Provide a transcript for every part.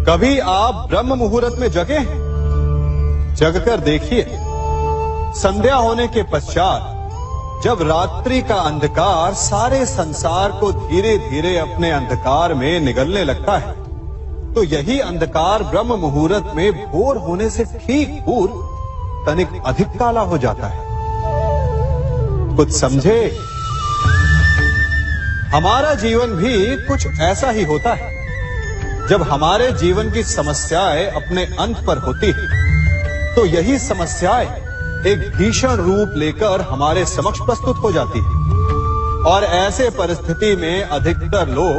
कभी आप ब्रह्म मुहूर्त में जगे हैं? जगकर देखिए, संध्या होने के पश्चात जब रात्रि का अंधकार सारे संसार को धीरे धीरे अपने अंधकार में निगलने लगता है, तो यही अंधकार ब्रह्म मुहूर्त में भोर होने से ठीक पूर्व तनिक अधिक काला हो जाता है। कुछ समझे? हमारा जीवन भी कुछ ऐसा ही होता है। जब हमारे जीवन की समस्याएं अपने अंत पर होती है, तो यही समस्याएं एक भीषण रूप लेकर हमारे समक्ष प्रस्तुत हो जाती है और ऐसे परिस्थिति में अधिकतर लोग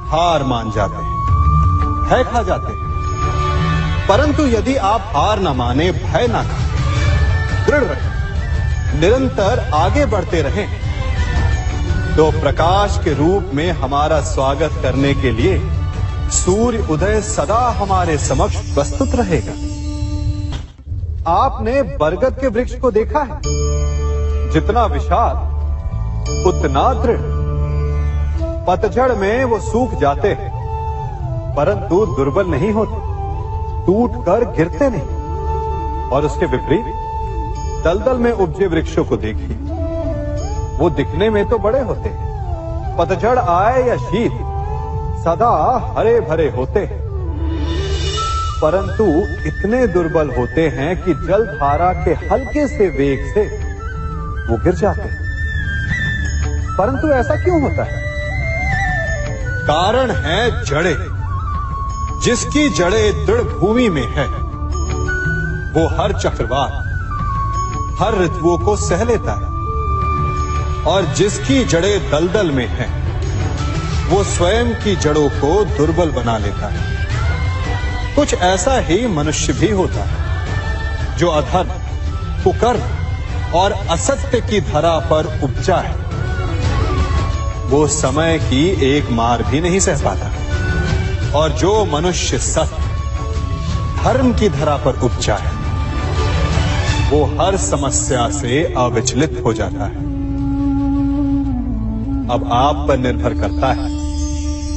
हार मान जाते हैं, भय खा जाते हैं। परंतु यदि आप हार न माने, भय न खाएं, दृढ़ रहें, निरंतर आगे बढ़ते रहें, तो प्रकाश के रूप में हमारा स्वागत करने के लिए सूर्य उदय सदा हमारे समक्ष प्रस्तुत रहेगा। आपने बरगद के वृक्ष को देखा है? जितना विशाल उतना दृढ़। पतझड़ में वो सूख जाते हैं, परंतु दुर्बल नहीं होते, टूटकर गिरते नहीं। और उसके विपरीत दलदल में उपजे वृक्षों को देखिए, वो दिखने में तो बड़े होते हैं, पतझड़ आए या शीत सदा हरे भरे होते हैं, परंतु इतने दुर्बल होते हैं कि जल धारा के हल्के से वेग से वो गिर जाते हैं। परंतु ऐसा क्यों होता है? कारण है जड़ें। जिसकी जड़ें दृढ़ भूमि में है, वो हर चक्रवात, हर ऋतुओं को सह लेता है, और जिसकी जड़ें दलदल में है, वो स्वयं की जड़ों को दुर्बल बना लेता है। कुछ ऐसा ही मनुष्य भी होता है, जो अधर्म, कुकर्म और असत्य की धरा पर उपजा है। वो समय की एक मार भी नहीं सह पाता, और जो मनुष्य सत्य, धर्म की धरा पर उपजा है, वो हर समस्या से अविचलित हो जाता है। अब आप पर निर्भर करता है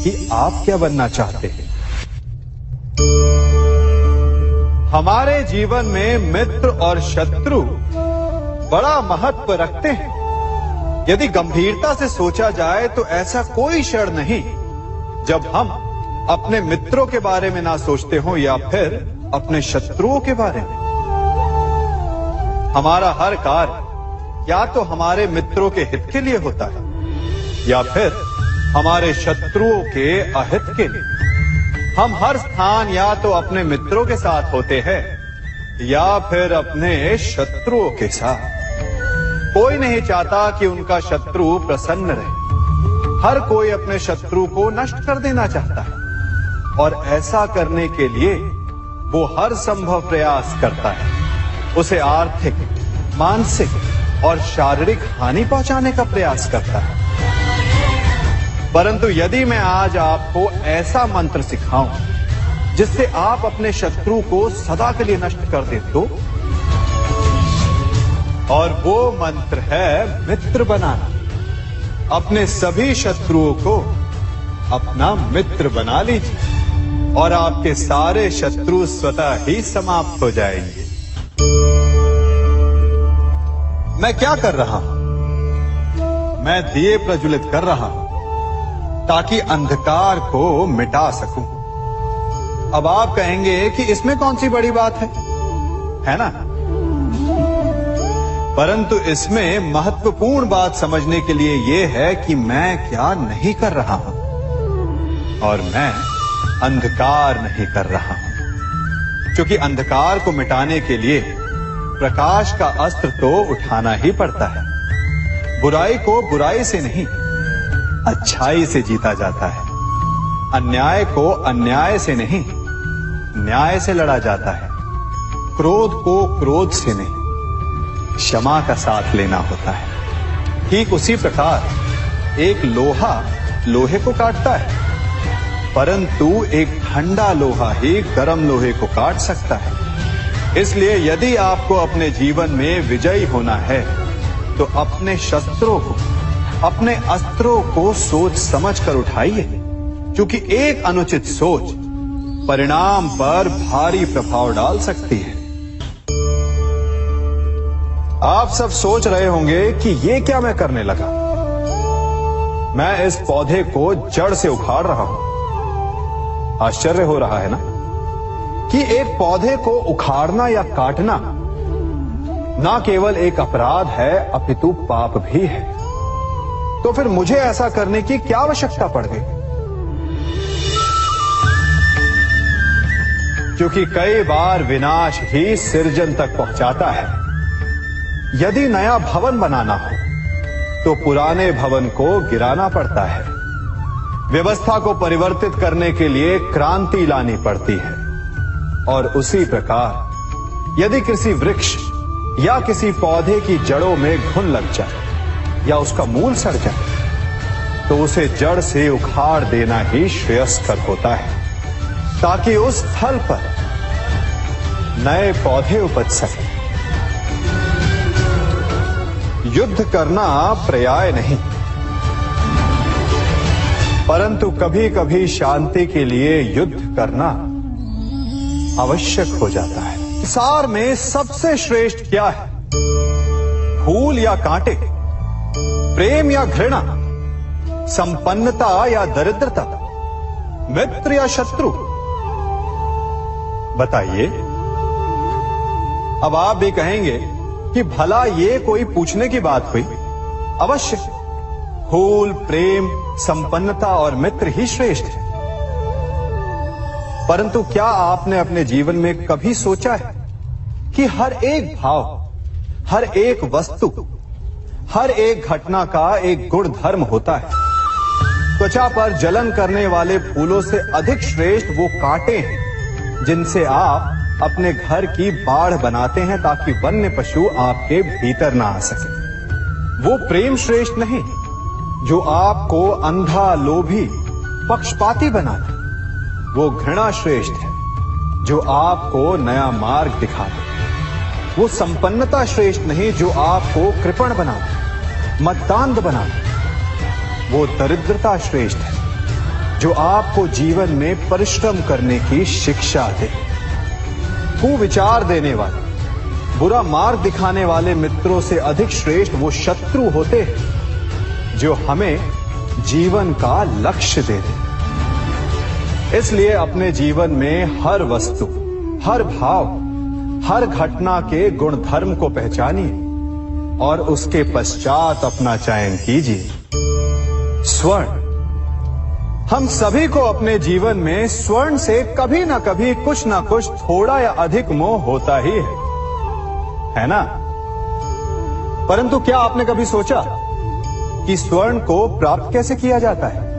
कि आप क्या बनना चाहते हैं। हमारे जीवन में मित्र और शत्रु बड़ा महत्व रखते हैं। यदि गंभीरता से सोचा जाए तो ऐसा कोई क्षण नहीं जब हम अपने मित्रों के बारे में ना सोचते हो या फिर अपने शत्रुओं के बारे में। हमारा हर कार्य या तो हमारे मित्रों के हित के लिए होता है या फिर हमारे शत्रुओं के अहित के लिए। हम हर स्थान या तो अपने मित्रों के साथ होते हैं या फिर अपने शत्रुओं के साथ। कोई नहीं चाहता कि उनका शत्रु प्रसन्न रहे। हर कोई अपने शत्रु को नष्ट कर देना चाहता है, और ऐसा करने के लिए वो हर संभव प्रयास करता है। उसे आर्थिक, मानसिक और शारीरिक हानि पहुंचाने का प्रयास करता है। परंतु यदि मैं आज आपको ऐसा मंत्र सिखाऊं जिससे आप अपने शत्रु को सदा के लिए नष्ट कर दे तो, और वो मंत्र है मित्र बनाना। अपने सभी शत्रुओं को अपना मित्र बना लीजिए और आपके सारे शत्रु स्वतः ही समाप्त हो जाएंगे। मैं क्या कर रहा हूं? मैं दिए प्रज्वलित कर रहा हूं ताकि अंधकार को मिटा सकूं। अब आप कहेंगे कि इसमें कौन सी बड़ी बात है ना? परंतु इसमें महत्वपूर्ण बात समझने के लिए यह है कि मैं क्या नहीं कर रहा हूं, और मैं अंधकार नहीं कर रहा हूं। क्योंकि अंधकार को मिटाने के लिए प्रकाश का अस्त्र तो उठाना ही पड़ता है। बुराई को बुराई से नहीं, अच्छाई से जीता जाता है। अन्याय को अन्याय से नहीं, न्याय से लड़ा जाता है। क्रोध को क्रोध से नहीं, क्षमा का साथ लेना होता है। ठीक उसी प्रकार एक लोहा लोहे को काटता है, परंतु एक ठंडा लोहा ही गर्म लोहे को काट सकता है। इसलिए यदि आपको अपने जीवन में विजयी होना है तो अपने शस्त्रों को, अपने अस्त्रों को सोच समझ कर उठाइए, क्योंकि एक अनुचित सोच परिणाम पर भारी प्रभाव डाल सकती है। आप सब सोच रहे होंगे कि ये क्या मैं करने लगा। मैं इस पौधे को जड़ से उखाड़ रहा हूं। आश्चर्य हो रहा है ना कि एक पौधे को उखाड़ना या काटना ना केवल एक अपराध है अपितु पाप भी है। तो फिर मुझे ऐसा करने की क्या आवश्यकता पड़ गई? क्योंकि कई बार विनाश ही सृजन तक पहुंचाता है। यदि नया भवन बनाना हो तो पुराने भवन को गिराना पड़ता है। व्यवस्था को परिवर्तित करने के लिए क्रांति लानी पड़ती है। और उसी प्रकार यदि किसी वृक्ष या किसी पौधे की जड़ों में घुन लग जाए या उसका मूल सड़ जाए तो उसे जड़ से उखाड़ देना ही श्रेयस्कर होता है, ताकि उस स्थल पर नए पौधे उपज सके। युद्ध करना पर्याय नहीं, परंतु कभी कभी शांति के लिए युद्ध करना आवश्यक हो जाता है। संसार में सबसे श्रेष्ठ क्या है? फूल या कांटे, प्रेम या घृणा, संपन्नता या दरिद्रता, मित्र या शत्रु? बताइए। अब आप भी कहेंगे कि भला ये कोई पूछने की बात हुई? अवश्य, फूल, प्रेम, संपन्नता और मित्र ही श्रेष्ठ है। परंतु क्या आपने अपने जीवन में कभी सोचा है कि हर एक भाव, हर एक वस्तु, हर एक घटना का एक गुण धर्म होता है? त्वचा पर जलन करने वाले फूलों से अधिक श्रेष्ठ वो कांटे हैं जिनसे आप अपने घर की बाढ़ बनाते हैं ताकि वन्य पशु आपके भीतर ना आ सके। वो प्रेम श्रेष्ठ नहीं जो आपको अंधा, लोभी, पक्षपाती बनाता। वो घृणा श्रेष्ठ है जो आपको नया मार्ग दिखाता। वो संपन्नता श्रेष्ठ नहीं जो आपको कृपण बनाता, मद्दांध बनाता। वो दरिद्रता श्रेष्ठ है जो आपको जीवन में परिश्रम करने की शिक्षा दे। कुविचार देने वाले, बुरा मार्ग दिखाने वाले मित्रों से अधिक श्रेष्ठ वो शत्रु होते हैं जो हमें जीवन का लक्ष्य दे दे। इसलिए अपने जीवन में हर वस्तु, हर भाव, हर घटना के गुण धर्म को पहचानिए और उसके पश्चात अपना चयन कीजिए। स्वर्ण। हम सभी को अपने जीवन में स्वर्ण से कभी ना कभी कुछ ना कुछ थोड़ा या अधिक मोह होता ही है ना? परंतु क्या आपने कभी सोचा कि स्वर्ण को प्राप्त कैसे किया जाता है?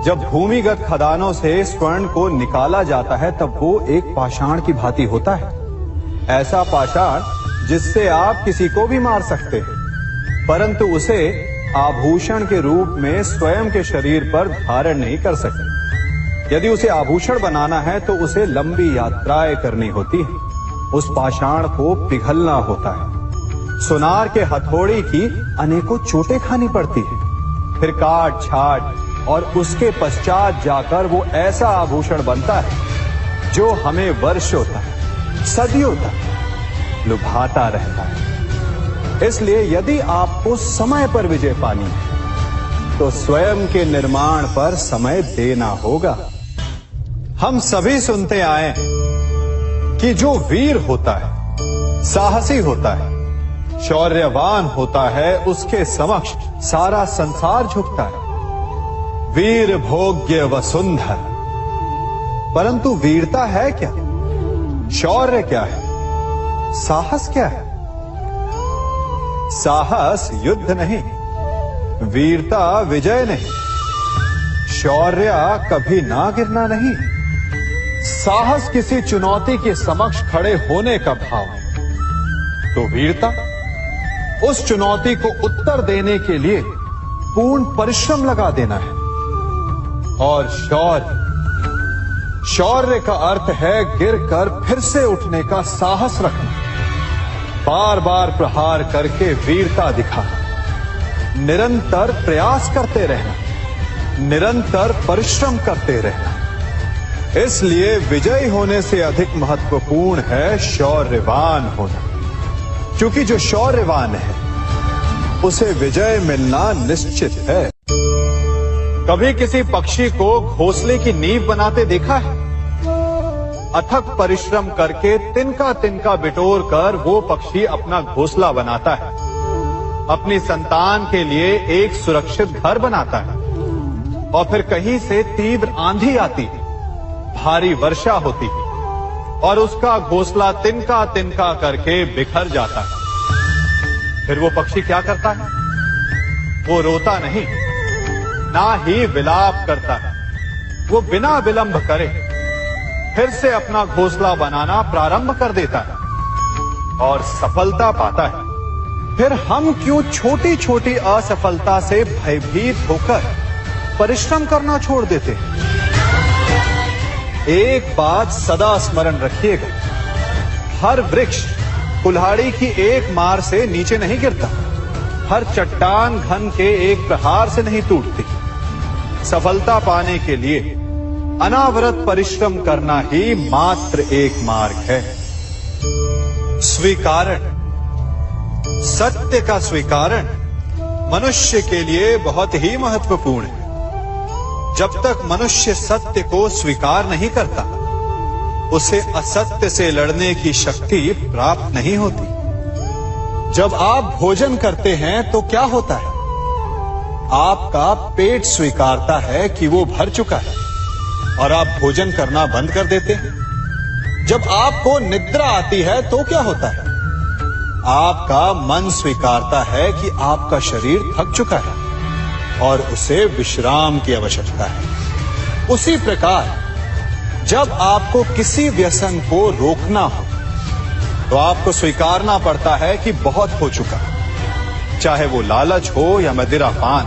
जब भूमिगत खदानों से स्वर्ण को निकाला जाता है तब वो एक पाषाण की भांति होता है। ऐसा पाषाण जिससे आप किसी को भी मार सकते हैं, परंतु उसे आभूषण के रूप में स्वयं के शरीर पर धारण नहीं कर सकते। यदि उसे आभूषण बनाना है तो उसे लंबी यात्राएं करनी होती है। उस पाषाण को पिघलना होता है। सुनार के हथौड़ी की अनेकों चोटें खानी पड़ती है। फिर काट छाट और उसके पश्चात जाकर वो ऐसा आभूषण बनता है जो हमें वर्षों तक, सदियों तक लुभाता रहता है। इसलिए यदि आपको समय पर विजय पानी है तो स्वयं के निर्माण पर समय देना होगा। हम सभी सुनते आए कि जो वीर होता है, साहसी होता है, शौर्यवान होता है, उसके समक्ष सारा संसार झुकता है। वीर भोग्य वसुंधर। परंतु वीरता है क्या? शौर्य क्या है? साहस क्या है? साहस युद्ध नहीं, वीरता विजय नहीं, शौर्य कभी ना गिरना नहीं। साहस किसी चुनौती के समक्ष खड़े होने का भाव है, तो वीरता उस चुनौती को उत्तर देने के लिए पूर्ण परिश्रम लगा देना है। और शौर्य का अर्थ है गिरकर फिर से उठने का साहस रखना, बार बार प्रहार करके वीरता दिखाना, निरंतर प्रयास करते रहना, निरंतर परिश्रम करते रहना। इसलिए विजयी होने से अधिक महत्वपूर्ण है शौर्यवान होना, क्योंकि जो शौर्यवान है उसे विजय मिलना निश्चित है। कभी किसी पक्षी को घोंसले की नींव बनाते देखा है? अथक परिश्रम करके तिनका तिनका बिटोर कर वो पक्षी अपना घोंसला बनाता है, अपनी संतान के लिए एक सुरक्षित घर बनाता है। और फिर कहीं से तीव्र आंधी आती है, भारी वर्षा होती है और उसका घोंसला तिनका तिनका करके बिखर जाता है। फिर वो पक्षी क्या करता है? वो रोता नहीं, ना ही विलाप करता है। वो बिना विलंब करे फिर से अपना घोंसला बनाना प्रारंभ कर देता है और सफलता पाता है। फिर हम क्यों छोटी छोटी असफलता से भयभीत होकर परिश्रम करना छोड़ देते हैं? एक बात सदा स्मरण रखिएगा, हर वृक्ष कुल्हाड़ी की एक मार से नीचे नहीं गिरता, हर चट्टान घन के एक प्रहार से नहीं टूटती। सफलता पाने के लिए अनावरत परिश्रम करना ही मात्र एक मार्ग है। स्वीकारण, सत्य का स्वीकारण मनुष्य के लिए बहुत ही महत्वपूर्ण है। जब तक मनुष्य सत्य को स्वीकार नहीं करता, उसे असत्य से लड़ने की शक्ति प्राप्त नहीं होती। जब आप भोजन करते हैं तो क्या होता है? आपका पेट स्वीकारता है कि वो भर चुका है और आप भोजन करना बंद कर देते हैं। जब आपको निद्रा आती है तो क्या होता है? आपका मन स्वीकारता है कि आपका शरीर थक चुका है और उसे विश्राम की आवश्यकता है। उसी प्रकार जब आपको किसी व्यसन को रोकना हो तो आपको स्वीकारना पड़ता है कि बहुत हो चुका, चाहे वो लालच हो या मदिरापान।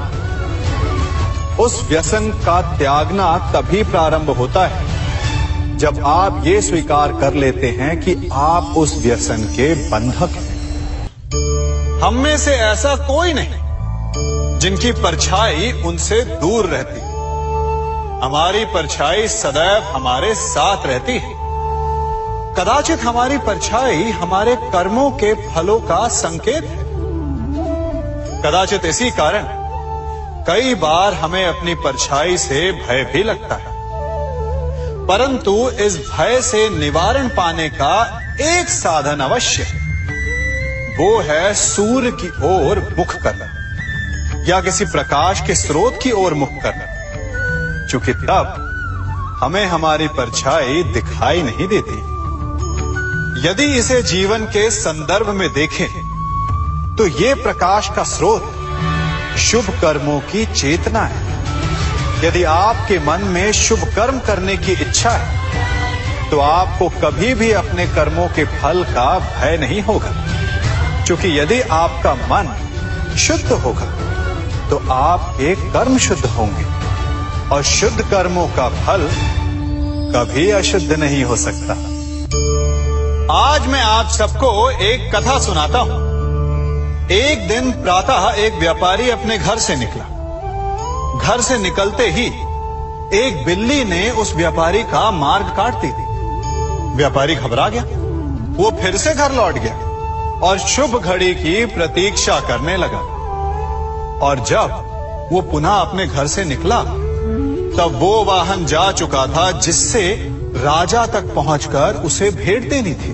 उस व्यसन का त्यागना तभी प्रारंभ होता है जब आप ये स्वीकार कर लेते हैं कि आप उस व्यसन के बंधक हैं। हम में से ऐसा कोई नहीं जिनकी परछाई उनसे दूर रहती। हमारी परछाई सदैव हमारे साथ रहती है। कदाचित हमारी परछाई हमारे कर्मों के फलों का संकेत है। कदाचित इसी कारण कई बार हमें अपनी परछाई से भय भी लगता है, परंतु इस भय से निवारण पाने का एक साधन अवश्य है। वो है सूर्य की ओर मुख करना या किसी प्रकाश के स्रोत की ओर मुख करना, क्योंकि तब हमें हमारी परछाई दिखाई नहीं देती। यदि इसे जीवन के संदर्भ में देखें तो ये प्रकाश का स्रोत शुभ कर्मों की चेतना है। यदि आपके मन में शुभ कर्म करने की इच्छा है तो आपको कभी भी अपने कर्मों के फल का भय नहीं होगा, क्योंकि यदि आपका मन शुद्ध होगा तो आपके कर्म शुद्ध होंगे और शुद्ध कर्मों का फल कभी अशुद्ध नहीं हो सकता। आज मैं आप सबको एक कथा सुनाता हूं। एक दिन प्रातः एक व्यापारी अपने घर से निकला। घर से निकलते ही एक बिल्ली ने उस व्यापारी का मार्ग काट दी। व्यापारी घबरा गया। वो फिर से घर लौट गया और शुभ घड़ी की प्रतीक्षा करने लगा। और जब वो पुनः अपने घर से निकला तब वो वाहन जा चुका था जिससे राजा तक पहुंचकर उसे भेंट देनी थी।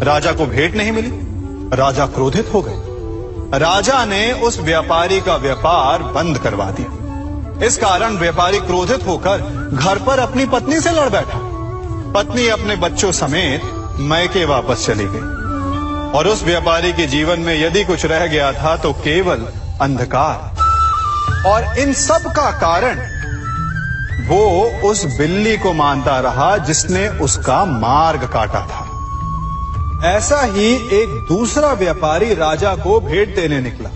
राजा को भेंट नहीं मिली। राजा क्रोधित हो गए। राजा ने उस व्यापारी का व्यापार बंद करवा दिया। इस कारण व्यापारी क्रोधित होकर घर पर अपनी पत्नी से लड़ बैठा। पत्नी अपने बच्चों समेत मैके वापस चली गई और उस व्यापारी के जीवन में यदि कुछ रह गया था तो केवल अंधकार। और इन सब का कारण वो उस बिल्ली को मानता रहा जिसने उसका मार्ग काटा था। ऐसा ही एक दूसरा व्यापारी राजा को भेंट देने निकला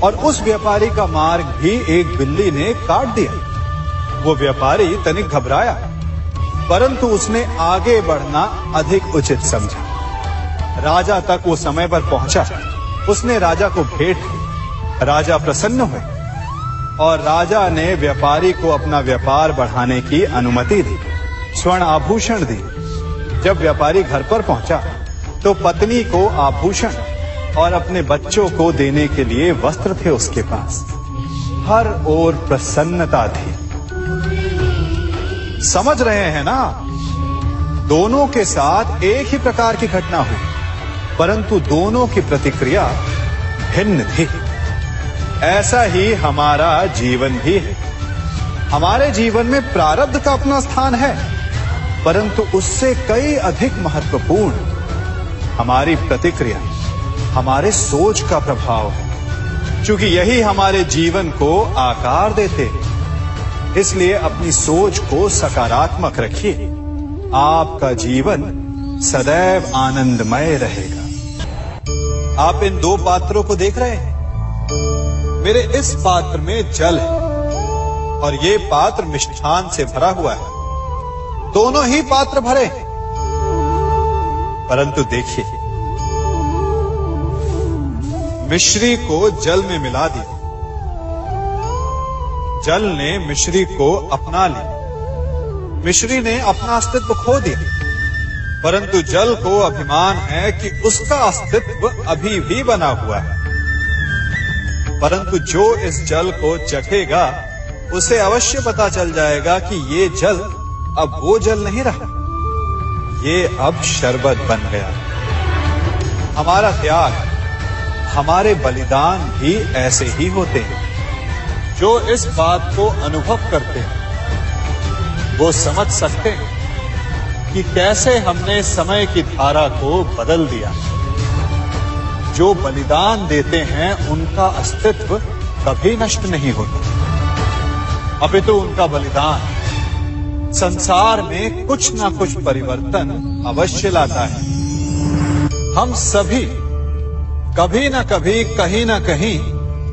और उस व्यापारी का मार्ग भी एक बिल्ली ने काट दिया। वो व्यापारी तनिक घबराया, परंतु उसने आगे बढ़ना अधिक उचित समझा। राजा तक वो समय पर पहुंचा। उसने राजा को भेंट की। राजा प्रसन्न हुए और राजा ने व्यापारी को अपना व्यापार बढ़ाने की अनुमति दी। स्वर्ण आभूषण दिए। जब व्यापारी घर पर पहुंचा तो पत्नी को आभूषण और अपने बच्चों को देने के लिए वस्त्र थे उसके पास। हर ओर प्रसन्नता थी। समझ रहे हैं ना, दोनों के साथ एक ही प्रकार की घटना हुई, परंतु दोनों की प्रतिक्रिया भिन्न थी। ऐसा ही हमारा जीवन भी है। हमारे जीवन में प्रारब्ध का अपना स्थान है, परंतु उससे कई अधिक महत्वपूर्ण हमारी प्रतिक्रिया, हमारे सोच का प्रभाव है। क्योंकि यही हमारे जीवन को आकार देते हैं। इसलिए अपनी सोच को सकारात्मक रखिए। आपका जीवन सदैव आनंदमय रहेगा। आप इन दो पात्रों को देख रहे हैं। मेरे इस पात्र में जल है और ये पात्र मिष्ठान से भरा हुआ है। दोनों ही पात्र भरे हैं, परंतु देखिए, मिश्री को जल में मिला दिया। जल ने मिश्री को अपना लिया। मिश्री ने अपना अस्तित्व खो दिया, परंतु जल को अभिमान है कि उसका अस्तित्व अभी भी बना हुआ है। परंतु जो इस जल को चखेगा उसे अवश्य पता चल जाएगा कि ये जल अब वो जल नहीं रहा, ये अब शरबत बन गया। हमारा त्याग, हमारे बलिदान भी ऐसे ही होते हैं। जो इस बात को अनुभव करते हैं वो समझ सकते हैं कि कैसे हमने समय की धारा को बदल दिया। जो बलिदान देते हैं उनका अस्तित्व कभी नष्ट नहीं होता, अपितु उनका बलिदान संसार में कुछ ना कुछ परिवर्तन अवश्य लाता है। हम सभी कभी ना कभी, कहीं ना कहीं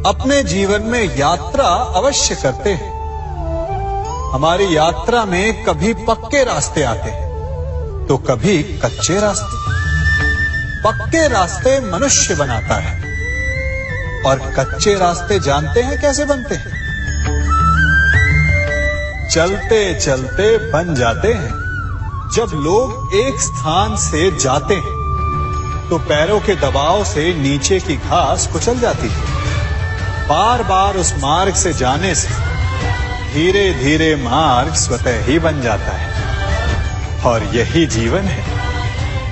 अपने जीवन में यात्रा अवश्य करते हैं। हमारी यात्रा में कभी पक्के रास्ते आते हैं तो कभी कच्चे रास्ते। पक्के रास्ते मनुष्य बनाता है और कच्चे रास्ते जानते हैं कैसे बनते हैं? चलते चलते बन जाते हैं। जब लोग एक स्थान से जाते हैं तो पैरों के दबाव से नीचे की घास कुचल जाती है। बार बार उस मार्ग से जाने से धीरे धीरे मार्ग स्वतः ही बन जाता है। और यही जीवन है,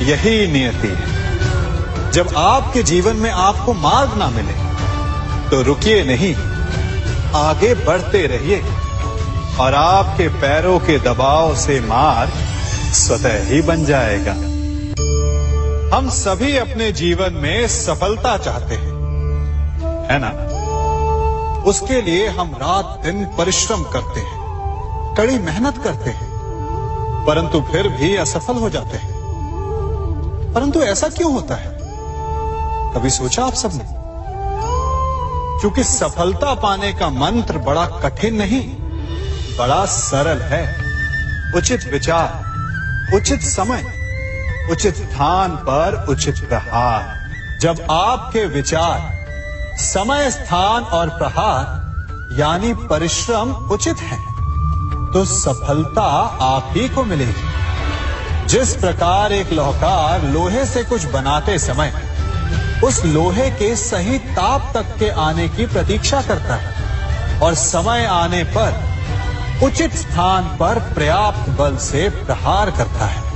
यही नियति है। जब आपके जीवन में आपको मार्ग ना मिले तो रुकिए नहीं, आगे बढ़ते रहिए और आपके पैरों के दबाव से मार्ग स्वतः ही बन जाएगा। हम सभी अपने जीवन में सफलता चाहते हैं, है ना? उसके लिए हम रात दिन परिश्रम करते हैं, कड़ी मेहनत करते हैं, परंतु फिर भी असफल हो जाते हैं। परंतु ऐसा क्यों होता है? कभी सोचा आप सबने? क्योंकि सफलता पाने का मंत्र बड़ा कठिन नहीं, बड़ा सरल है। उचित विचार, उचित समय, उचित स्थान पर उचित प्रहार। जब आपके विचार, समय, स्थान और प्रहार यानी परिश्रम उचित है तो सफलता आप ही को मिलेगी। जिस प्रकार एक लोहार लोहे से कुछ बनाते समय उस लोहे के सही ताप तक के आने की प्रतीक्षा करता है और समय आने पर उचित स्थान पर पर्याप्त बल से प्रहार करता है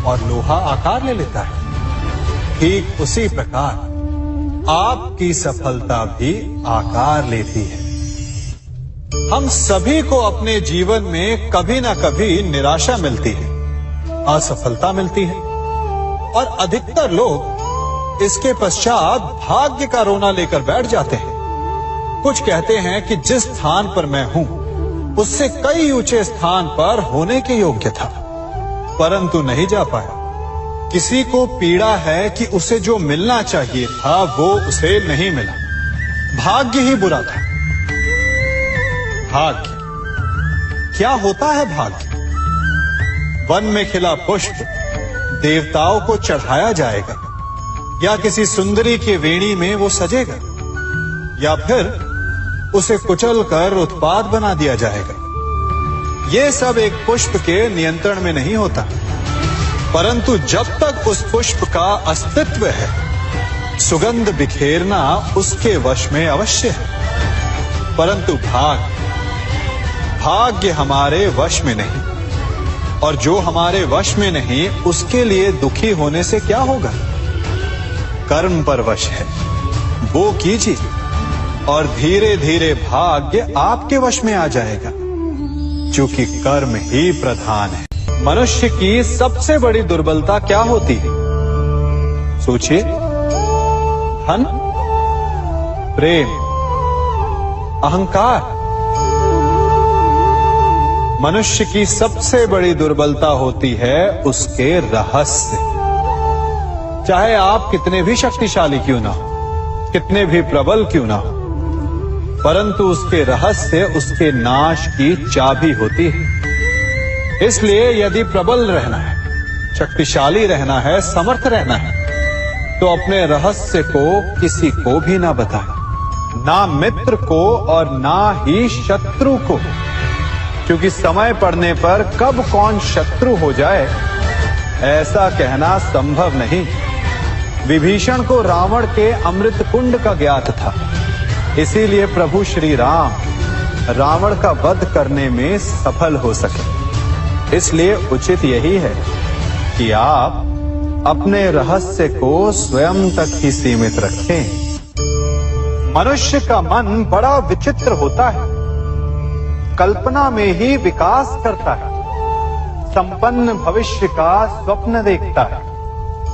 और लोहा आकार ले लेता है, ठीक उसी प्रकार आपकी सफलता भी आकार लेती है। हम सभी को अपने जीवन में कभी ना कभी निराशा मिलती है, असफलता मिलती है और अधिकतर लोग इसके पश्चात भाग्य का रोना लेकर बैठ जाते हैं। कुछ कहते हैं कि जिस स्थान पर मैं हूं उससे कई ऊंचे स्थान पर होने के योग्य था, परंतु नहीं जा पाया। किसी को पीड़ा है कि उसे जो मिलना चाहिए था वो उसे नहीं मिला। भाग्य ही बुरा था। भाग्य क्या होता है? भाग्य वन में खिला पुष्प देवताओं को चढ़ाया जाएगा, या किसी सुंदरी की वेणी में वो सजेगा, या फिर उसे कुचल कर उत्पाद बना दिया जाएगा, ये सब एक पुष्प के नियंत्रण में नहीं होता, परंतु जब तक उस पुष्प का अस्तित्व है, सुगंध बिखेरना उसके वश में अवश्य है। परंतु भाग्य हमारे वश में नहीं, और जो हमारे वश में नहीं उसके लिए दुखी होने से क्या होगा। कर्म पर वश है, वो कीजिए और धीरे धीरे भाग्य आपके वश में आ जाएगा, क्योंकि कर्म ही प्रधान है। मनुष्य की सबसे बड़ी दुर्बलता क्या होती है? सोचिए। धन, प्रेम, अहंकार। मनुष्य की सबसे बड़ी दुर्बलता होती है उसके रहस्य। चाहे आप कितने भी शक्तिशाली क्यों ना हो, कितने भी प्रबल क्यों ना हो, परंतु उसके रहस्य उसके नाश की चाबी होती है। इसलिए यदि प्रबल रहना है, शक्तिशाली रहना है, समर्थ रहना है, तो अपने रहस्य को किसी को भी ना बताएं, ना मित्र को और ना ही शत्रु को, क्योंकि समय पड़ने पर कब कौन शत्रु हो जाए ऐसा कहना संभव नहीं। विभीषण को रावण के अमृत कुंड का ज्ञात था, इसीलिए प्रभु श्री राम रावण का वध करने में सफल हो सके। इसलिए उचित यही है कि आप अपने रहस्य को स्वयं तक ही सीमित रखें। मनुष्य का मन बड़ा विचित्र होता है, कल्पना में ही विकास करता है, संपन्न भविष्य का स्वप्न देखता है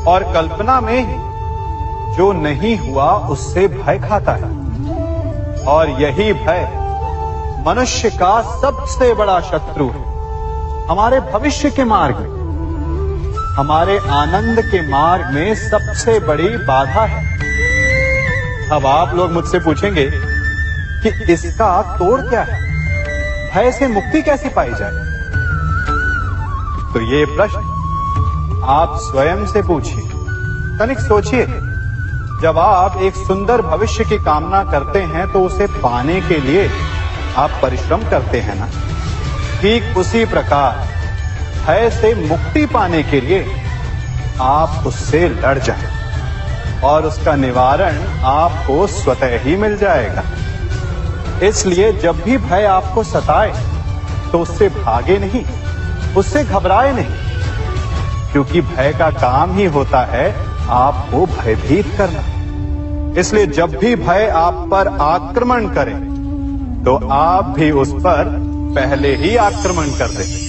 और कल्पना में ही जो नहीं हुआ उससे भय खाता है। और यही भय मनुष्य का सबसे बड़ा शत्रु है। हमारे भविष्य के मार्ग में, हमारे आनंद के मार्ग में सबसे बड़ी बाधा है। अब आप लोग मुझसे पूछेंगे कि इसका तोड़ क्या है, भय से मुक्ति कैसे पाई जाए? तो ये प्रश्न आप स्वयं से पूछिए। तनिक सोचिए, जब आप एक सुंदर भविष्य की कामना करते हैं तो उसे पाने के लिए आप परिश्रम करते हैं ना। ठीक उसी प्रकार भय से मुक्ति पाने के लिए आप उससे लड़ जाएं और उसका निवारण आपको स्वतः ही मिल जाएगा। इसलिए जब भी भय आपको सताए तो उससे भागे नहीं, उससे घबराए नहीं, क्योंकि भय का काम ही होता है आपको भयभीत करना। इसलिए जब भी भय आप पर आक्रमण करे तो आप भी उस पर पहले ही आक्रमण कर दें।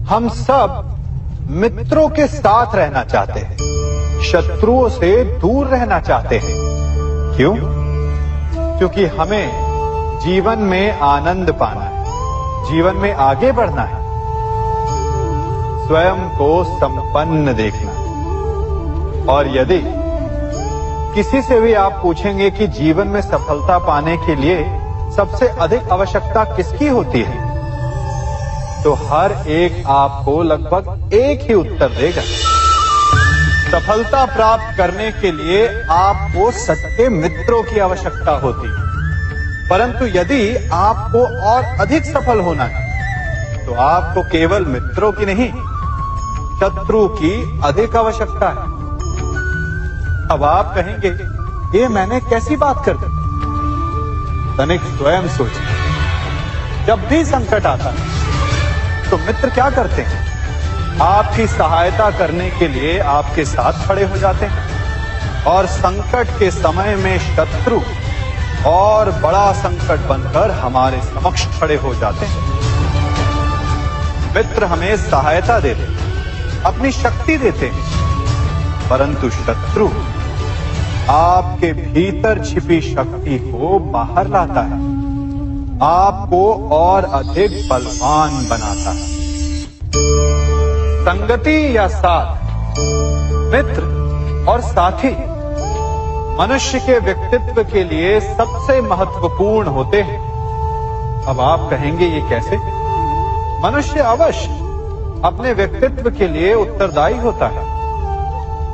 हम सब मित्रों के साथ रहना चाहते हैं, शत्रुओं से दूर रहना चाहते हैं। क्यों? क्योंकि हमें जीवन में आनंद पाना है, जीवन में आगे बढ़ना है, स्वयं को संपन्न देखना है। और यदि किसी से भी आप पूछेंगे कि जीवन में सफलता पाने के लिए सबसे अधिक आवश्यकता किसकी होती है, तो हर एक आपको लगभग एक ही उत्तर देगा। सफलता प्राप्त करने के लिए आपको सच्चे मित्रों की आवश्यकता होती है। परंतु यदि आपको और अधिक सफल होना है तो आपको केवल मित्रों की नहीं, शत्रु की अधिक आवश्यकता है। अब आप कहेंगे, ये मैंने कैसी बात कर दी? तनिक स्वयं सोचिए। जब भी संकट आता है तो मित्र क्या करते हैं? आपकी सहायता करने के लिए आपके साथ खड़े हो जाते हैं, और संकट के समय में शत्रु और बड़ा संकट बनकर हमारे समक्ष खड़े हो जाते हैं। मित्र हमें सहायता देते हैं, अपनी शक्ति देते हैं, परंतु शत्रु आपके भीतर छिपी शक्ति को बाहर लाता है, आपको और अधिक बलवान बनाता है। संगति या साथ, मित्र और साथी मनुष्य के व्यक्तित्व के लिए सबसे महत्वपूर्ण होते हैं। अब आप कहेंगे, ये कैसे? मनुष्य अवश्य अपने व्यक्तित्व के लिए उत्तरदायी होता है,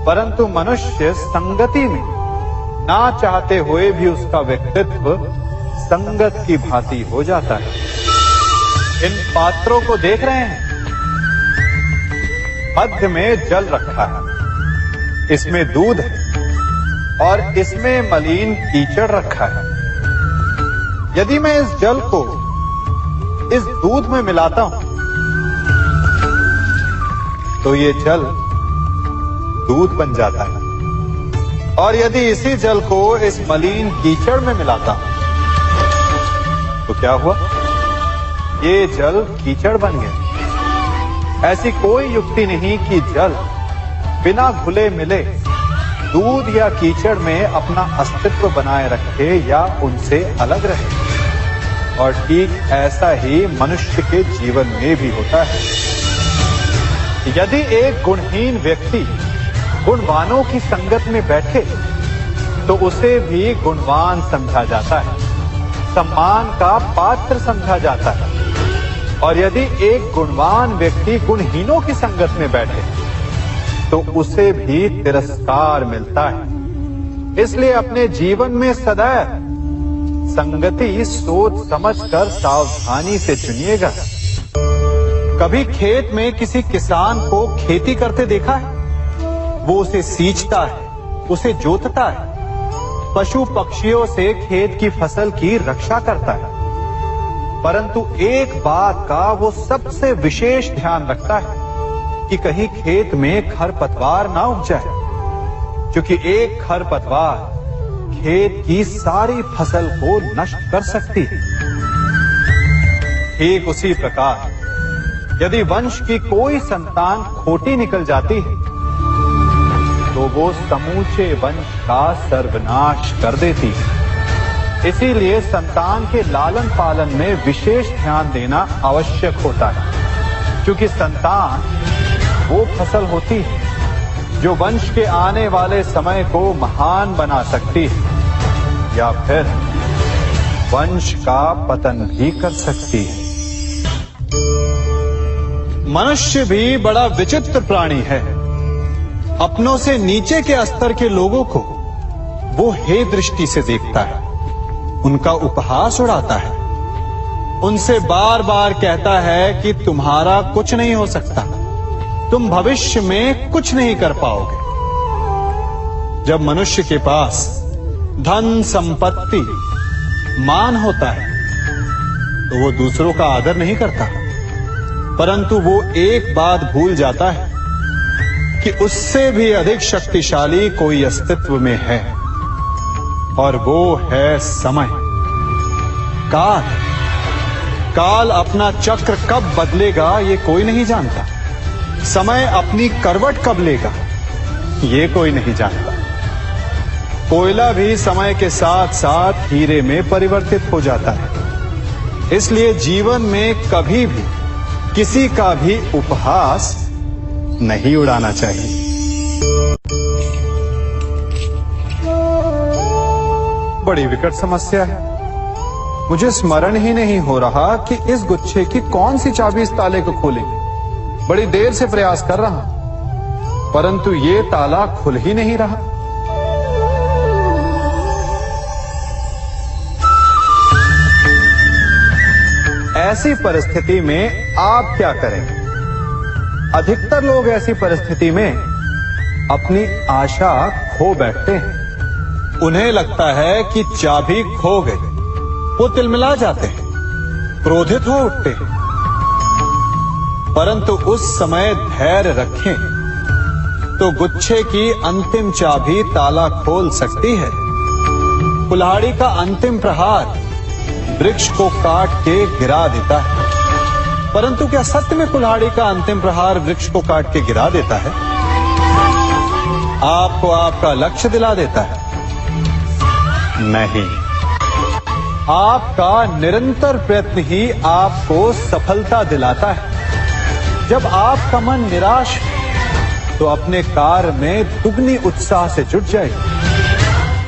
परंतु मनुष्य संगति में ना चाहते हुए भी उसका व्यक्तित्व संगत की भांति हो जाता है। इन पात्रों को देख रहे हैं? मध्य में जल रखा है, इसमें दूध है और इसमें मलिन कीचड़ रखा है। यदि मैं इस जल को इस दूध में मिलाता हूं तो ये जल दूध बन जाता है, और यदि इसी जल को इस मलिन कीचड़ में मिलाता हूं तो क्या हुआ? ये जल कीचड़ बन गया। ऐसी कोई युक्ति नहीं कि जल बिना घुले मिले दूध या कीचड़ में अपना अस्तित्व बनाए रखे या उनसे अलग रहे। और ठीक ऐसा ही मनुष्य के जीवन में भी होता है। यदि एक गुणहीन व्यक्ति गुणवानों की संगत में बैठे तो उसे भी गुणवान समझा जाता है, सम्मान का पात्र समझा जाता है। और यदि एक गुणवान व्यक्ति गुणहीनों की संगत में बैठे तो उसे भी तिरस्कार मिलता है। इसलिए अपने जीवन में सदैव संगति सोच समझकर सावधानी से चुनिएगा। कभी खेत में किसी किसान को खेती करते देखा है? वो उसे सींचता है, उसे जोतता है, पशु पक्षियों से खेत की फसल की रक्षा करता है, परंतु एक बात का वो सबसे विशेष ध्यान रखता है कि कहीं खेत में खरपतवार ना उग जाए, क्योंकि एक खरपतवार खेत की सारी फसल को नष्ट कर सकती है। ठीक उसी प्रकार यदि वंश की कोई संतान खोटी निकल जाती है तो वो समूचे वंश का सर्वनाश कर देती है। इसीलिए संतान के लालन पालन में विशेष ध्यान देना आवश्यक होता है, क्योंकि संतान वो फसल होती है जो वंश के आने वाले समय को महान बना सकती है या फिर वंश का पतन भी कर सकती है। मनुष्य भी बड़ा विचित्र प्राणी है। अपनों से नीचे के स्तर के लोगों को वो हे दृष्टि से देखता है, उनका उपहास उड़ाता है, उनसे बार बार कहता है कि तुम्हारा कुछ नहीं हो सकता, तुम भविष्य में कुछ नहीं कर पाओगे। जब मनुष्य के पास धन संपत्ति मान होता है तो वो दूसरों का आदर नहीं करता, परंतु वो एक बात भूल जाता है कि उससे भी अधिक शक्तिशाली कोई अस्तित्व में है, और वो है समय। काल काल अपना चक्र कब बदलेगा ये कोई नहीं जानता। समय अपनी करवट कब लेगा ये कोई नहीं जानता। कोयला भी समय के साथ साथ हीरे में परिवर्तित हो जाता है। इसलिए जीवन में कभी भी किसी का भी उपहास नहीं उड़ाना चाहिए। बड़ी विकट समस्या है। मुझे स्मरण ही नहीं हो रहा कि इस गुच्छे की कौन सी चाबी इस ताले को खोले। बड़ी देर से प्रयास कर रहा, परंतु ये ताला खुल ही नहीं रहा। ऐसी परिस्थिति में आप क्या करेंगे? अधिकतर लोग ऐसी परिस्थिति में अपनी आशा खो बैठते हैं। उन्हें लगता है कि चाबी खो गई। वो तिलमिला जाते हैं, क्रोधित हो उठते हैं, परंतु उस समय धैर्य रखें तो गुच्छे की अंतिम चाबी ताला खोल सकती है। कुल्हाड़ी का अंतिम प्रहार वृक्ष को काट के गिरा देता है, परंतु क्या सत्य में कुल्हाड़ी का अंतिम प्रहार वृक्ष को काट के गिरा देता है? आपको आपका लक्ष्य दिला देता है? नहीं, आपका निरंतर प्रयत्न ही आपको सफलता दिलाता है। जब आपका मन निराश है तो अपने कार्य में दुगनी उत्साह से जुट जाए,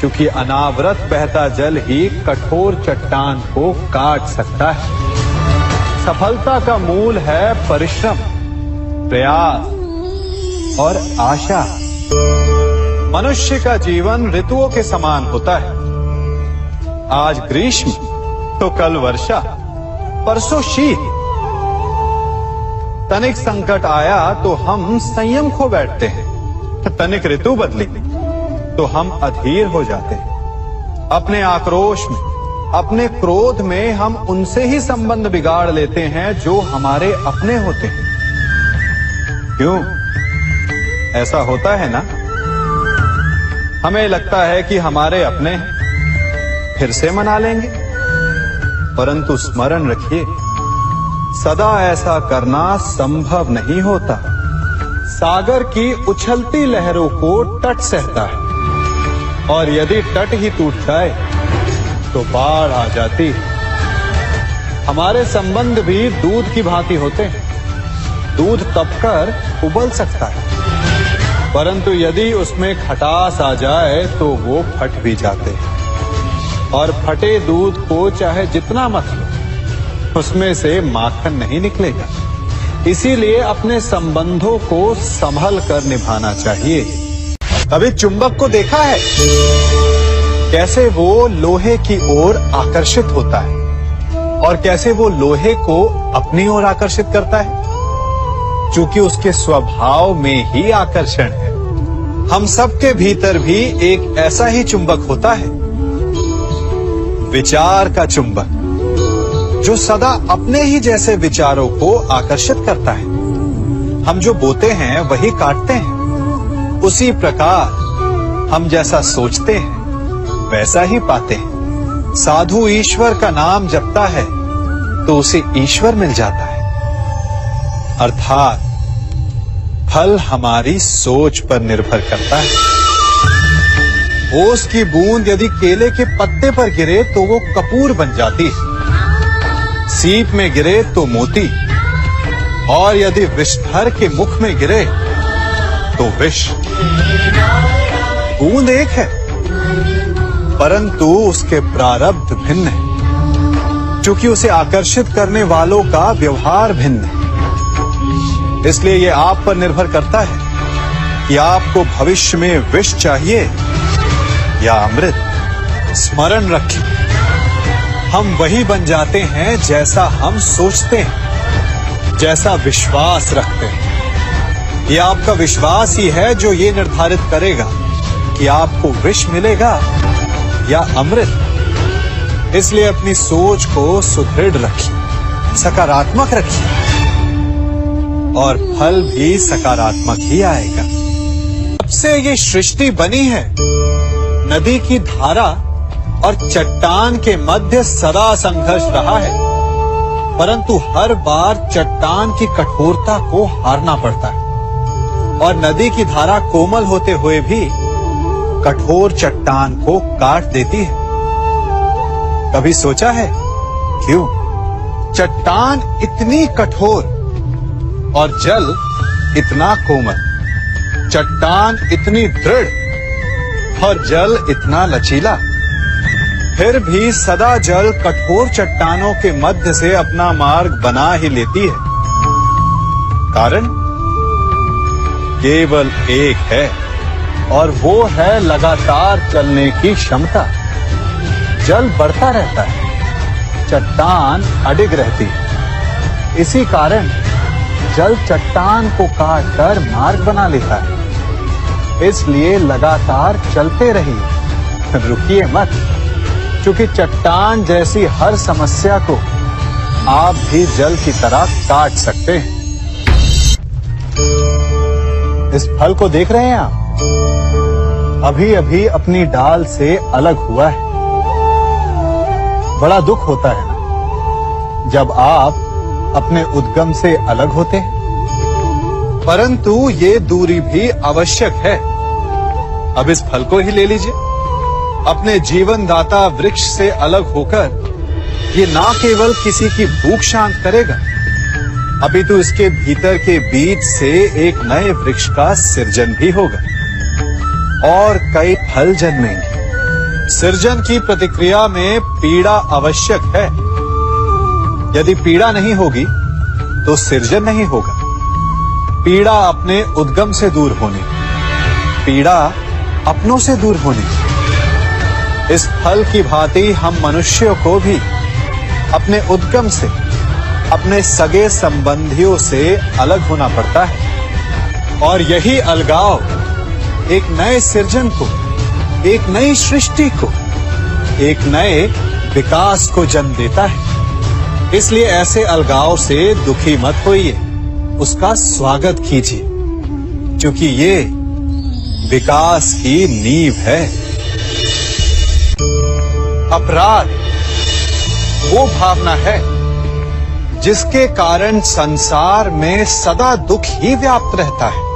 क्योंकि अनावरत बहता जल ही कठोर चट्टान को काट सकता है। सफलता का मूल है परिश्रम, प्रयास और आशा। मनुष्य का जीवन ऋतुओं के समान होता है। आज ग्रीष्म तो कल वर्षा, परसों शीत, तनिक संकट आया तो हम संयम खो बैठते हैं, तनिक ऋतु बदली तो हम अधीर हो जाते हैं। अपने आक्रोश में, अपने क्रोध में हम उनसे ही संबंध बिगाड़ लेते हैं जो हमारे अपने होते हैं। क्यों ऐसा होता है ना? हमें लगता है कि हमारे अपने हैं, फिर से मना लेंगे, परंतु स्मरण रखिए, सदा ऐसा करना संभव नहीं होता। सागर की उछलती लहरों को तट सहता है, और यदि तट ही टूट जाए तो बाढ़ आ जाती है। हमारे संबंध भी दूध की भांति होते हैं। दूध तपकर उबल सकता है, परंतु यदि उसमें खटास आ जाए तो वो फट भी जाते हैं। और फटे दूध को चाहे जितना मत लो, उसमें से माखन नहीं निकलेगा। इसीलिए अपने संबंधों को संभल कर निभाना चाहिए। कभी चुंबक को देखा है कैसे वो लोहे की ओर आकर्षित होता है, और कैसे वो लोहे को अपनी ओर आकर्षित करता है? चूंकि उसके स्वभाव में ही आकर्षण है। हम सबके भीतर भी एक ऐसा ही चुंबक होता है, विचार का चुंबक, जो सदा अपने ही जैसे विचारों को आकर्षित करता है। हम जो बोते हैं वही काटते हैं। उसी प्रकार हम जैसा सोचते हैं वैसा ही पाते हैं। साधु ईश्वर का नाम जपता है तो उसे ईश्वर मिल जाता है। अर्थात फल हमारी सोच पर निर्भर करता है। ओस की बूंद यदि केले के पत्ते पर गिरे तो वो कपूर बन जाती है। सीप में गिरे तो मोती, और यदि विषधर के मुख में गिरे तो विष। बूंद एक है, परंतु उसके प्रारब्ध भिन्न है, क्योंकि उसे आकर्षित करने वालों का व्यवहार भिन्न है। इसलिए यह आप पर निर्भर करता है कि आपको भविष्य में विष चाहिए या अमृत। स्मरण रखें, हम वही बन जाते हैं जैसा हम सोचते हैं, जैसा विश्वास रखते हैं। यह आपका विश्वास ही है जो ये निर्धारित करेगा कि आपको विष मिलेगा या अमृत। इसलिए अपनी सोच को सुदृढ़ रखिए, सकारात्मक रखिए, और फल भी सकारात्मक ही आएगा। जब से ये सृष्टि बनी है, नदी की धारा और चट्टान के मध्य सदा संघर्ष रहा है, परंतु हर बार चट्टान की कठोरता को हारना पड़ता है, और नदी की धारा कोमल होते हुए भी कठोर चट्टान को काट देती है। कभी सोचा है क्यों? चट्टान इतनी कठोर और जल इतना कोमल, चट्टान इतनी दृढ़ और जल इतना लचीला, फिर भी सदा जल कठोर चट्टानों के मध्य से अपना मार्ग बना ही लेती है। कारण केवल एक है, और वो है लगातार चलने की क्षमता। जल बढ़ता रहता है, चट्टान अडिग रहती है। इसी कारण जल चट्टान को काटकर मार्ग बना लेता है। इसलिए लगातार चलते रहिए, रुकिए मत, क्योंकि चट्टान जैसी हर समस्या को आप भी जल की तरह काट सकते हैं। इस फल को देख रहे हैं आप? अभी अभी अपनी डाल से अलग हुआ है। बड़ा दुख होता है ना जब आप अपने उद्गम से अलग होते हैं, परंतु ये दूरी भी आवश्यक है। अब इस फल को ही ले लीजिए। अपने जीवनदाता वृक्ष से अलग होकर ये ना केवल किसी की भूख शांत करेगा, अभी तो इसके भीतर के बीज से एक नए वृक्ष का सृजन भी होगा और कई फल जन्मेंगे। सृजन की प्रतिक्रिया में पीड़ा आवश्यक है। यदि पीड़ा नहीं होगी तो सृजन नहीं होगा। पीड़ा अपने उद्गम से दूर होने, पीड़ा अपनों से दूर होने। इस फल की भांति हम मनुष्यों को भी अपने उद्गम से, अपने सगे संबंधियों से अलग होना पड़ता है। और यही अलगाव एक नए सृजन को, एक नई सृष्टि को, एक नए विकास को जन्म देता है। इसलिए ऐसे अलगाव से दुखी मत होइए, उसका स्वागत कीजिए, क्योंकि ये विकास की नींव है। अपराध वो भावना है जिसके कारण संसार में सदा दुख ही व्याप्त रहता है।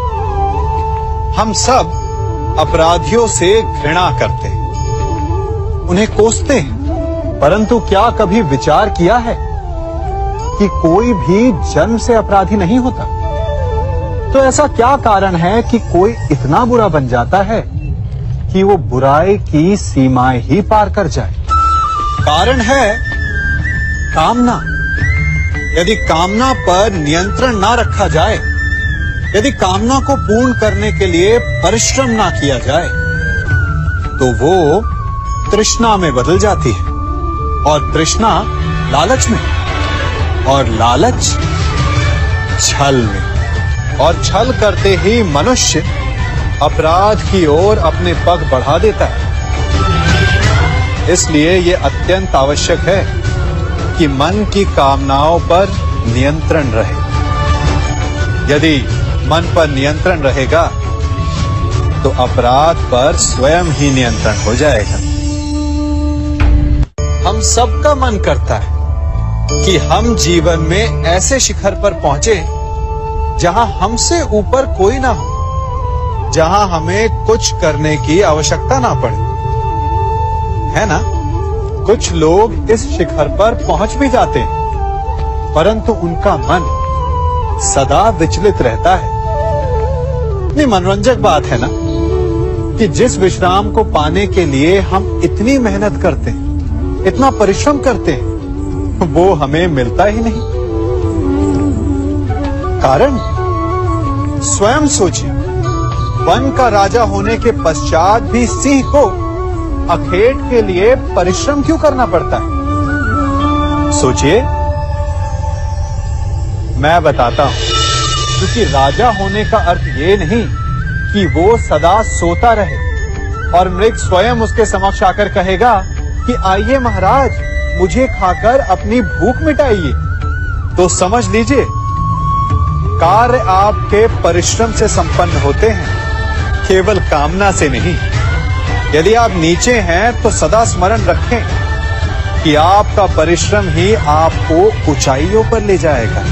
हम सब अपराधियों से घृणा करते हैं, उन्हें कोसते हैं, परंतु क्या कभी विचार किया है कि कोई भी जन्म से अपराधी नहीं होता? तो ऐसा क्या कारण है कि कोई इतना बुरा बन जाता है कि वो बुराई की सीमाएं ही पार कर जाए? कारण है कामना। यदि कामना पर नियंत्रण ना रखा जाए, यदि कामना को पूर्ण करने के लिए परिश्रम ना किया जाए, तो वो तृष्णा में बदल जाती है, और तृष्णा लालच में, और लालच छल में, और छल करते ही मनुष्य अपराध की ओर अपने पग बढ़ा देता है। इसलिए ये अत्यंत आवश्यक है कि मन की कामनाओं पर नियंत्रण रहे। यदि मन पर नियंत्रण रहेगा तो अपराध पर स्वयं ही नियंत्रण हो जाएगा। हम सबका मन करता है कि हम जीवन में ऐसे शिखर पर पहुंचे जहां हमसे ऊपर कोई ना हो, जहां हमें कुछ करने की आवश्यकता ना पड़े, है ना? कुछ लोग इस शिखर पर पहुंच भी जाते हैं, परंतु उनका मन सदा विचलित रहता है। इतनी मनोरंजक बात है ना कि जिस विश्राम को पाने के लिए हम इतनी मेहनत करते हैं, इतना परिश्रम करते हैं, वो हमें मिलता ही नहीं। कारण स्वयं सोचिए, वन का राजा होने के पश्चात भी सिंह को अखेट के लिए परिश्रम क्यों करना पड़ता है? सोचिए। मैं बताता हूं, क्योंकि राजा होने का अर्थ ये नहीं कि वो सदा सोता रहे और मृग स्वयं उसके समक्ष आकर कहेगा कि आइए महाराज, मुझे खाकर अपनी भूख मिटाइए। तो समझ लीजिए, कार्य आपके परिश्रम से संपन्न होते हैं, केवल कामना से नहीं। यदि आप नीचे हैं तो सदा स्मरण रखें कि आपका परिश्रम ही आपको ऊंचाइयों पर ले जाएगा,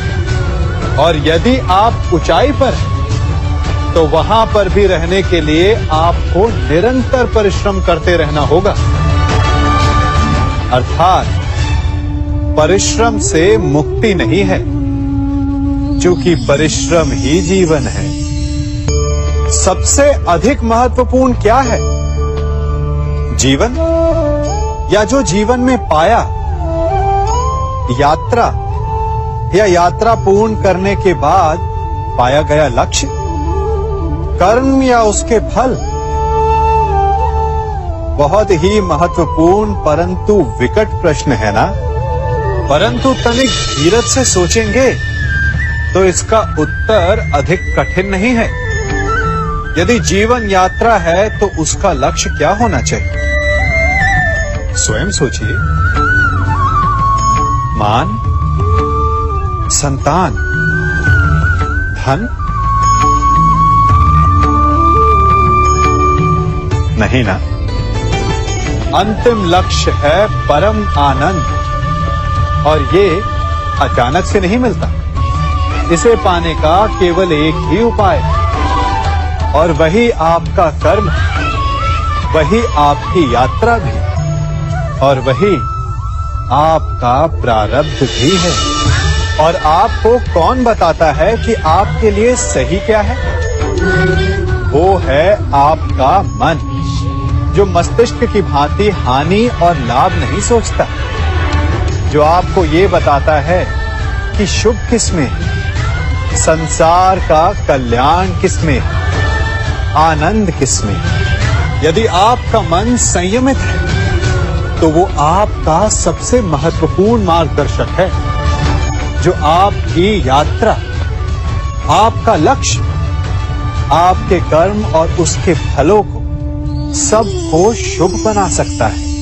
और यदि आप ऊंचाई पर हैं तो वहां पर भी रहने के लिए आपको निरंतर परिश्रम करते रहना होगा। अर्थात परिश्रम से मुक्ति नहीं है, क्योंकि परिश्रम ही जीवन है। सबसे अधिक महत्वपूर्ण क्या है? जीवन, या जो जीवन में पाया, यात्रा, या यात्रा पूर्ण करने के बाद पाया गया लक्ष्य, कर्म या उसके फल? बहुत ही महत्वपूर्ण परंतु विकट प्रश्न है ना? परंतु तनिक धीरज से सोचेंगे तो इसका उत्तर अधिक कठिन नहीं है। यदि जीवन यात्रा है तो उसका लक्ष्य क्या होना चाहिए? स्वयं सोचिए। मान, संतान, धन? नहीं ना। अंतिम लक्ष्य है परम आनंद, और ये अचानक से नहीं मिलता। इसे पाने का केवल एक ही उपाय, और वही आपका कर्म, वही आपकी यात्रा भी, और वही आपका प्रारब्ध भी है। और आपको कौन बताता है कि आपके लिए सही क्या है? वो है आपका मन, जो मस्तिष्क की भांति हानि और लाभ नहीं सोचता, जो आपको ये बताता है कि शुभ किसमें, संसार का कल्याण किसमें, आनंद किसमें। यदि आपका मन संयमित है तो वो आपका सबसे महत्वपूर्ण मार्गदर्शक है, जो आपकी यात्रा, आपका लक्ष्य, आपके कर्म और उसके फलों को सबको शुभ बना सकता है।